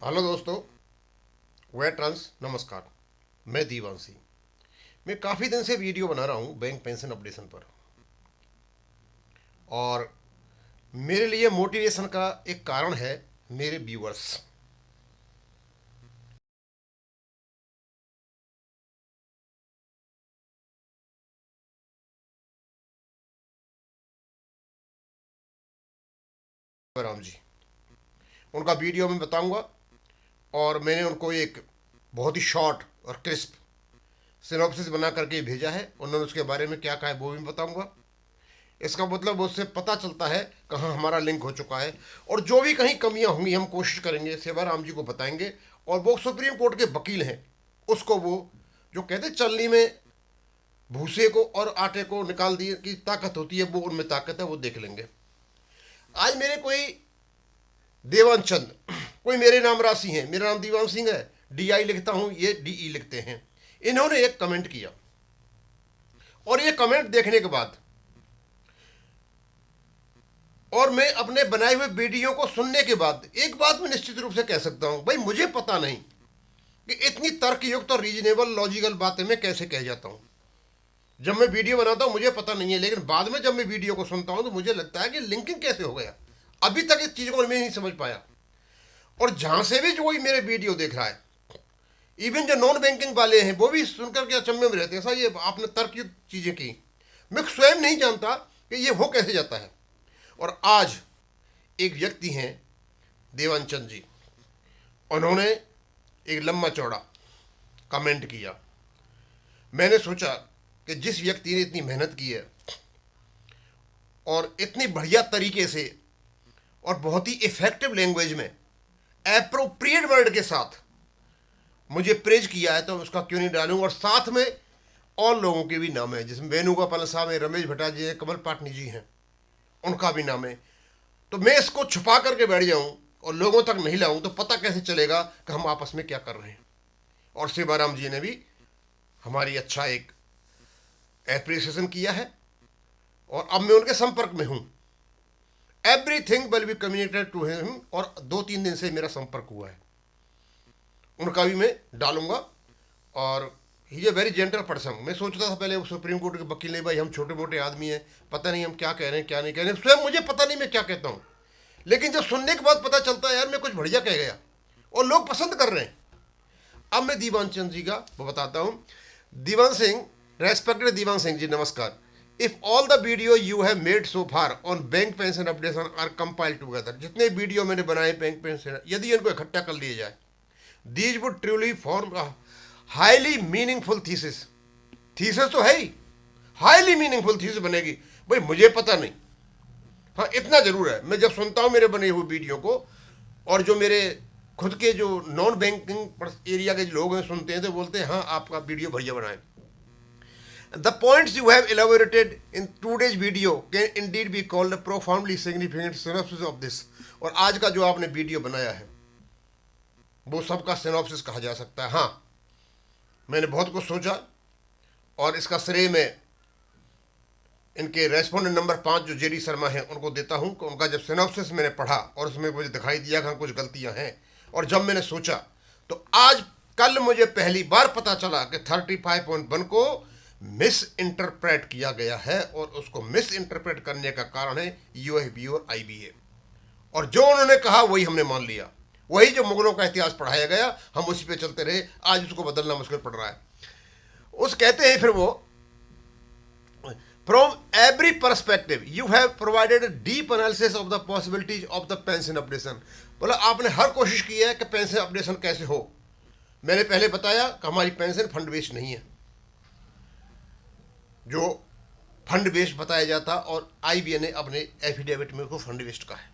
Hello दोस्तों, veterans नमस्कार। मैं दीवानसी। मैं काफ़ी दिन से वीडियो बना रहा हूँ बैंक पेंशन अपडेशन पर। और मेरे लिए मोटिवेशन का एक कारण है मेरे व्यूअर्स। राम जी, उनका वीडियो मैं बताऊंगा। और मैंने उनको एक बहुत ही शॉर्ट और क्रिस्प सिनॉप्सिस बना करके भेजा है। उन्होंने उसके बारे में क्या कहा है वो भी बताऊंगा। इसका मतलब उससे पता चलता है कहाँ हमारा लिंक हो चुका है। और जो भी कहीं कमियां होंगी हम कोशिश करेंगे, सेवाराम जी को बताएंगे। और वो सुप्रीम कोर्ट के वकील हैं, उसको वो जो कहते हैं चलनी में भूसे को और आटे को निकाल दिए की ताकत होती है, वो उनमें ताकत है, वो देख लेंगे। आज मेरे कोई देवानचंद, कोई मेरे नाम राशि हैं, मेरा नाम दीवान सिंह है, डी आई लिखता हूं, ये डी ई लिखते हैं। इन्होंने एक कमेंट किया और ये कमेंट देखने के बाद और मैं अपने बनाए हुए वीडियो को सुनने के बाद एक बात मैं निश्चित रूप से कह सकता हूं, भाई मुझे पता नहीं कि इतनी तर्कयुक्त और रीजनेबल लॉजिकल बातें मैं कैसे कह जाता हूं। जब मैं वीडियो बनाता हूं मुझे पता नहीं है, लेकिन बाद में जब मैं वीडियो को सुनता हूं तो मुझे लगता है कि लिंकिंग कैसे हो गया। अभी तक इस चीज को मैं नहीं समझ पाया। और जहां से भी जो कोई मेरे वीडियो देख रहा है, इवन जो नॉन बैंकिंग वाले हैं, वो भी सुनकर के अचंभे में रहते हैं, सर ये आपने तर्कयुक्त चीजें की। मैं स्वयं नहीं जानता कि ये हो कैसे जाता है। और आज एक व्यक्ति हैं, देवानचंद जी, उन्होंने एक लंबा चौड़ा कमेंट किया। मैंने सोचा कि जिस व्यक्ति ने इतनी मेहनत की है और इतनी बढ़िया तरीके से और बहुत ही इफेक्टिव लैंग्वेज में, एप्रोप्रिएट वर्ड के साथ मुझे प्रेज किया है, तो उसका क्यों नहीं डालूंगा। और साथ में और लोगों के भी नाम है, जिसमें वेणुगोपाल साहब हैं, रमेश भट्टा जी हैं, कमल पाटनी जी हैं, उनका भी नाम है। तो मैं इसको छुपा करके बैठ जाऊं और लोगों तक नहीं लाऊं तो पता कैसे चलेगा कि हम आपस में क्या कर रहे हैं। और सेवाराम जी ने भी हमारी अच्छा एक एप्रिसिएशन किया है और अब मैं उनके संपर्क में हूं। Everything will be communicated to him. और 2-3 दिन से मेरा संपर्क हुआ है, उनका भी मैं डालूंगा। और he is a very gentle person. मैं सोचता था पहले सुप्रीम कोर्ट के वकील, नहीं भाई हम छोटे मोटे आदमी हैं, पता नहीं हम क्या कह रहे हैं क्या नहीं कह रहे हैं, स्वयं मुझे पता नहीं मैं क्या कहता हूं। लेकिन जब सुनने के बाद पता चलता है यार मैं कुछ बढ़िया कह गया और लोग पसंद कर रहे हैं। अब मैं दीवान चंद जी का वो बताता हूं। दीवान सिंह, रेस्पेक्टेड दीवान सिंह जी, नमस्कार। If all the video you have made so far on bank pension updation are compiled together, जितने वीडियो मैंने बनाए बैंक पेंशन, यदि इनको इकट्ठा कर लिए जाए, these would truly form highly meaningful thesis. Thesis तो है ही, हाईली मीनिंगफुल थीसिस बनेगी। भाई मुझे पता नहीं, हाँ इतना जरूर है, मैं जब सुनता हूं मेरे बने हुए वीडियो को, और जो मेरे खुद के जो नॉन बैंकिंग एरिया के लोग हैं सुनते हैं तो बोलते हैं हाँ आपका वीडियो बढ़िया बनाए। The points you have elaborated in today's video can indeed be called a profoundly significant synopsis of this। और आज का जो आपने वीडियो बनाया है वो सबका सिनॉप्सिस कहा जा सकता है। हाँ, मैंने बहुत कुछ सोचा और इसका श्रेय मैं इनके रेस्पोंडेंट नंबर 5 जो जेडी शर्मा हैं उनको देता हूं कि उनका जब सिनॉप्सिस मैंने पढ़ा और उसमें मुझे दिखाई दिया कि कुछ गलतियां हैं, और जब मैंने सोचा तो आज कल मुझे पहली बार पता चला कि 35.1 को मिस इंटरप्रेट किया गया है। और उसको मिस इंटरप्रेट करने का कारण है यूएफबी और आईबीए। और जो उन्होंने कहा वही हमने मान लिया, वही जो मुगलों का इतिहास पढ़ाया गया हम उसी पे चलते रहे। आज उसको बदलना मुश्किल पड़ रहा है। उस कहते हैं फिर वो, from every perspective you have provided a deep analysis of the possibilities of the pension updation. बोला आपने हर कोशिश की है कि पेंशन अपडेशन कैसे हो। मैंने पहले बताया कि हमारी पेंशन फंड बेस्ड नहीं है, जो फंड बेस्ड बताया जाता, और आईबीए ने अपने एफिडेविट में उसको फंड बेस्ड कहा है।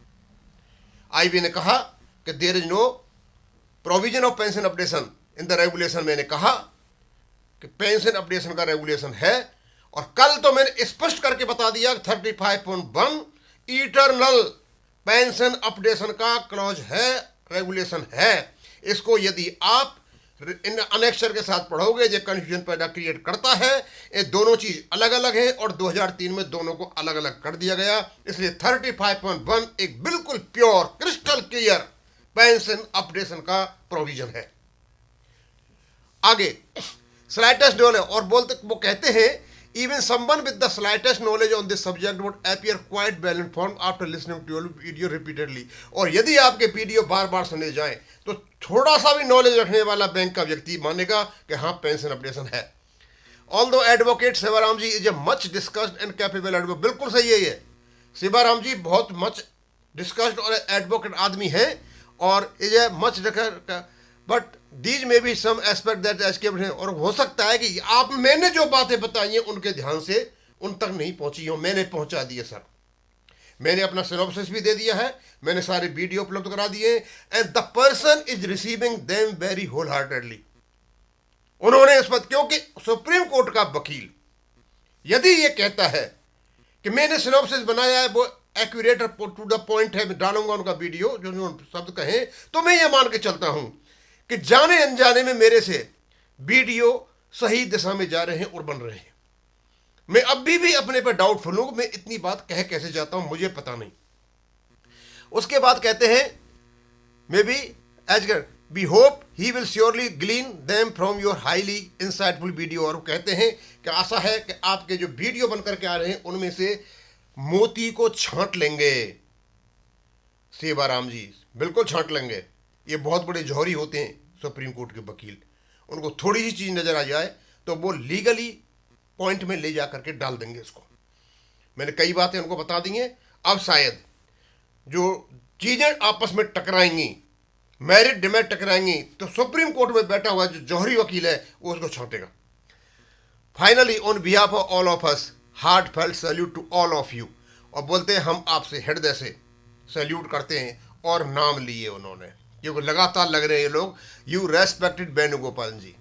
आईबीए ने कहा कि there is no provision of pension updation in the regulation. मैंने कहा कि पेंशन अपडेशन का रेगुलेशन है, और कल तो मैंने स्पष्ट करके बता दिया 35.1 इटरनल पेंशन अपडेशन का क्लॉज है, रेगुलेशन है। इसको यदि आप इन अनेक्चर के साथ पढ़ोगे जो कंफ्यूजन पैदा क्रिएट करता है। ये दोनों चीज अलग अलग है और 2003 में दोनों को अलग अलग कर दिया गया। इसलिए 35.1 एक बिल्कुल pure crystal clear pension updation का प्रोविजन है। आगे स्लाइटेस्ट नॉलेज, और बोलते वो कहते हैं even someone with the slightest knowledge on this subject would appear quite well informed after listening to your video repeatedly. और यदि आपके वीडियो बार बार सुने जाएं तो थोड़ा सा भी नॉलेज रखने वाला बैंक का व्यक्ति मानेगा कि हाँ पेंशन अपडेशन है। Although advocate Sewaram ji is a much discussed and capable advocate, बिल्कुल सही है ये, सेवाराम जी बहुत मच डिस्कस्ड और एडवोकेट आदमी हैं और is a much, but these में भी सम एस्पेक्ट दैट एस्केप्ड है। और हो सकता है कि आप मैंने जो बातें बताई हैं उनके ध्यान से उन तक नहीं पहुंची हो, मैंने पहुंचा दिए सर। मैंने अपना सिनॉप्सिस भी दे दिया है, मैंने सारे वीडियो उपलब्ध करा दिए, and the person is receiving them very wholeheartedly. उन्होंने इस पर, क्योंकि सुप्रीम कोर्ट का वकील यदि ये कहता है कि मैंने सिनॉप्सिस बनाया है वो एक्यूरेट टू द पॉइंट है, मैं डालूंगा उनका वीडियो जो शब्द कहें, तो मैं ये मान के चलता हूं कि जाने अनजाने में मेरे से वीडियो सही दिशा में जा रहे हैं और बन रहे हैं। मैं अभी भी अपने पर डाउटफुल हूं, मैं इतनी बात कह कैसे जाता हूं मुझे पता नहीं। उसके बाद कहते हैं maybe as we hope he will surely glean them from your highly insightful video. और कहते हैं कि आशा है कि आपके जो वीडियो बनकर के आ रहे हैं उनमें से मोती को छांट लेंगे। सेवाराम जी बिल्कुल छांट लेंगे, ये बहुत बड़े जौहरी होते हैं सुप्रीम कोर्ट के वकील, उनको थोड़ी सी चीज़ नज़र आ जाए तो वो लीगली पॉइंट में ले जा करके डाल देंगे इसको। मैंने कई बातें उनको बता दी हैं, अब शायद जो चीज़ें आपस में टकराएंगी, मेरिट डिमेरिट टकराएंगी, तो सुप्रीम कोर्ट में बैठा हुआ जो जौहरी वकील है वो उसको छांटेगा। Finally on behalf of all of us heartfelt salute to all of you. और बोलते हैं हम आपसे हृदय से सैल्यूट करते हैं, और नाम लिए उन्होंने क्योंकि लगातार लग रहे हैं ये लोग। यू रेस्पेक्टेड वेणुगोपालन जी,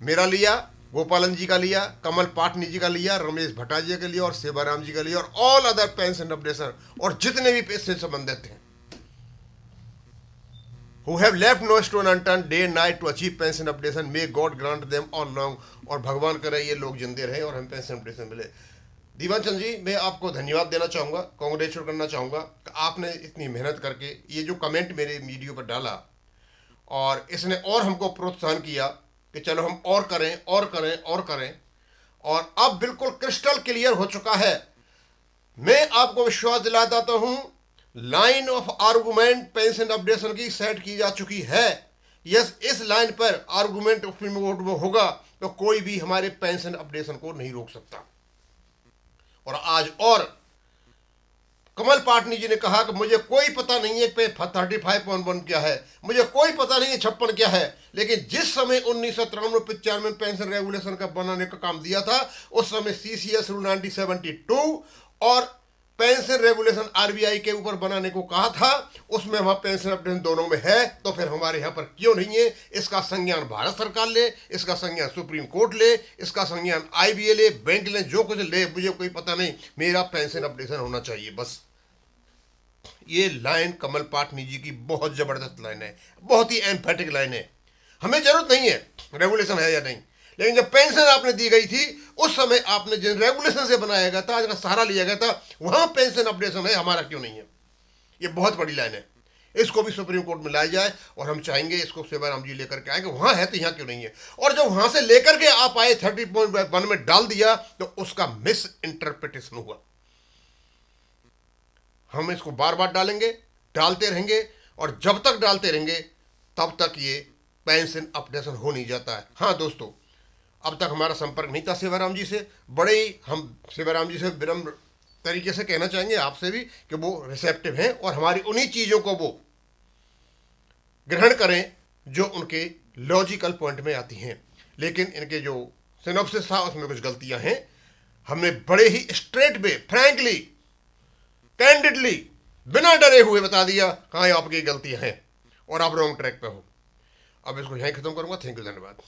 मेरा लिया, गोपालन जी का लिया, कमल पाटनी जी का लिया, रमेश भट्टाचार्य का लिया और सेवाराम जी का लिया, और ऑल अदर पेंशन अपडेशन और जितने भी पैसे संबंधित हैं who have left no stone unturned day and night to achieve pension updation, may God grant them all long। और भगवान करे ये लोग जिंदे रहे और हम पेंशन अपडेशन मिले। दीवान चंद जी मैं आपको धन्यवाद देना चाहूँगा, कांग्रेचुलेट करना चाहूँगा कि आपने इतनी मेहनत करके ये जो कमेंट मेरे वीडियो पर डाला और इसने और हमको प्रोत्साहन किया कि चलो हम और करें और करें और करें, और अब बिल्कुल क्रिस्टल क्लियर हो चुका है। मैं आपको विश्वास दिलाता हूँ line of argument pension updation की सेट की जा चुकी है। यस, इस लाइन पर आर्गुमेंट सुप्रीम कोर्ट में होगा तो कोई भी हमारे पेंशन अपडेशन को नहीं रोक सकता। और आज और कमल पाटनी जी ने कहा कि मुझे कोई पता नहीं है पे 35.1 क्या है, मुझे कोई पता नहीं है 56 क्या है, लेकिन जिस समय 1993-95 में पेंशन रेगुलेशन का बनाने का काम दिया था उस समय सीसीएस रूल 1972 और पेंशन रेगुलेशन आरबीआई के ऊपर बनाने को कहा था, उसमें वहां पेंशन अपडेशन दोनों में है, तो फिर हमारे यहां पर क्यों नहीं है? इसका संज्ञान भारत सरकार ले, इसका संज्ञान सुप्रीम कोर्ट ले, इसका संज्ञान आईबीए ले, बैंक ले, जो कुछ ले, मुझे कोई पता नहीं, मेरा पेंशन अपडेशन होना चाहिए बस। ये लाइन कमल पाटनी जी की बहुत जबरदस्त लाइन है, बहुत ही एम्फेटिक लाइन है। हमें जरूरत नहीं है रेगुलेशन है या नहीं, लेकिन जब पेंशन आपने दी गई थी उस समय आपने जिन रेगुलेशन से बनाया गया था, जिनका सहारा लिया गया था, वहां पेंशन अपडेशन है, हमारा क्यों नहीं है? ये बहुत बड़ी लाइन है, इसको भी सुप्रीम कोर्ट में लाया जाए और हम चाहेंगे इसको सेवाराम जी लेकर के आएंगे। वहां है तो यहाँ क्यों नहीं है? और जब वहां से लेकर के आप आए 30.1 में डाल दिया तो उसका मिस इंटरप्रिटेशन हुआ। हम इसको बार बार डालेंगे, डालते रहेंगे, और जब तक डालते रहेंगे तब तक ये पेंशन अपडेशन हो नहीं जाता है। हाँ दोस्तों, अब तक हमारा संपर्क नहीं था सेवाराम जी से, बड़े ही हम सेवाराम जी से विनम्र तरीके से कहना चाहेंगे आपसे भी कि वो रिसेप्टिव हैं और हमारी उन्हीं चीज़ों को वो ग्रहण करें जो उनके लॉजिकल पॉइंट में आती हैं। लेकिन इनके जो सिनॉप्सिस था उसमें कुछ गलतियां हैं। हमने बड़े ही स्ट्रेट वे, फ्रैंकली, कैंडिडली, बिना डरे हुए बता दिया हाँ ये आपकी गलतियां हैं और आप रॉन्ग ट्रैक पे हो। अब इसको यहीं खत्म करूंगा। थैंक यू, धन्यवाद।